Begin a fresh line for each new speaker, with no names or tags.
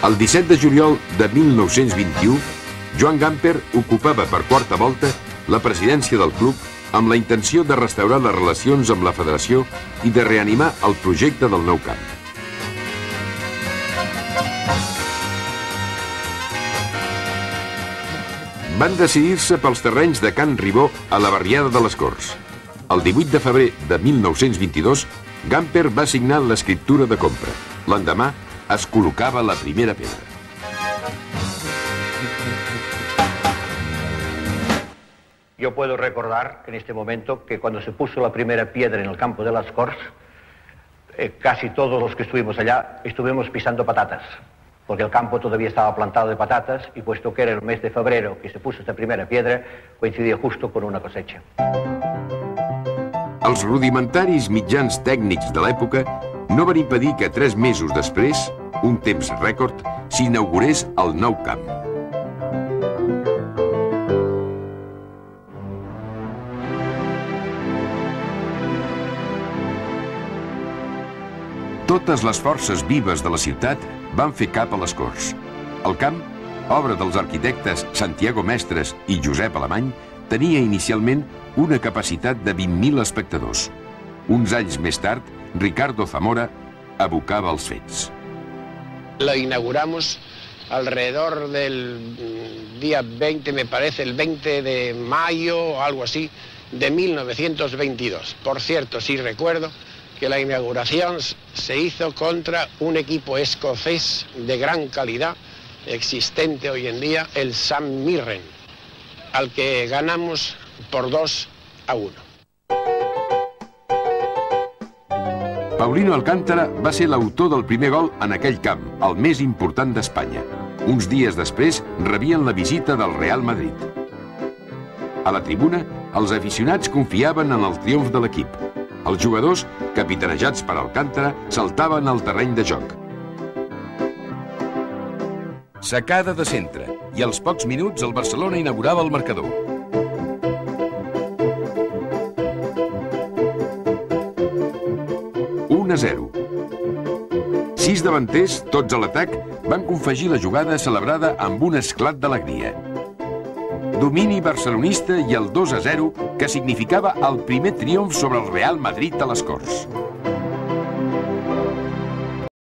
El 17 de juliol de 1921, Joan Gamper ocupava per quarta volta la presidència del club amb la intenció de restaurar les relacions amb la federació i de reanimar el projecte del nou camp. Van decidir-se pels terrenys de Can Ribó a la barriada de les Corts. El 18 de febrer de 1922, Gamper va signar l'escriptura de compra. L'endemà es col·locava la primera pedra.
Yo puedo recordar en este momento que cuando se puso la primera piedra en el campo de las Corts, casi todos los que estuvimos allá estuvimos pisando patatas, porque el campo todavía estaba plantado de patatas y puesto que era el mes de febrero que se puso esta primera piedra, coincidía justo con una cosecha.
Els rudimentaris mitjans tècnics de l'època no van impedir que 3 mesos després, un temps rècord, s'inaugurés el nou camp. Totes les forces vives de la ciutat van fer cap a les Corts. El camp, obra dels arquitectes Santiago Mestres i Josep Alemany, tenia inicialment una capacitat de 20.000 espectadors. Uns anys més tard, Ricardo Zamora abocava els fets.
Lo inauguramos alrededor del día 20, me parece, el 20 de mayo o algo así, de 1922. Por cierto, sí recuerdo que la inauguración se hizo contra un equipo escocés de gran calidad, existente hoy en día, el St Mirren, al que ganamos por 2-1.
Paulino Alcántara va ser l'autor del primer gol en aquell camp, el més important d'Espanya. Uns dies després rebien la visita del Real Madrid. A la tribuna, els aficionats confiaven en el triomf de l'equip. Els jugadors, capitanejats per Alcántara, saltaven al terreny de joc. Sacada de centre, i als pocs minuts el Barcelona inaugurava el marcador. 1-0. 6 davanters, tots a l'atac, van confegir la jugada celebrada amb un esclat d'alegria. Domini barcelonista i el 2-0, que significava el primer triomf sobre el Real Madrid a les Corts.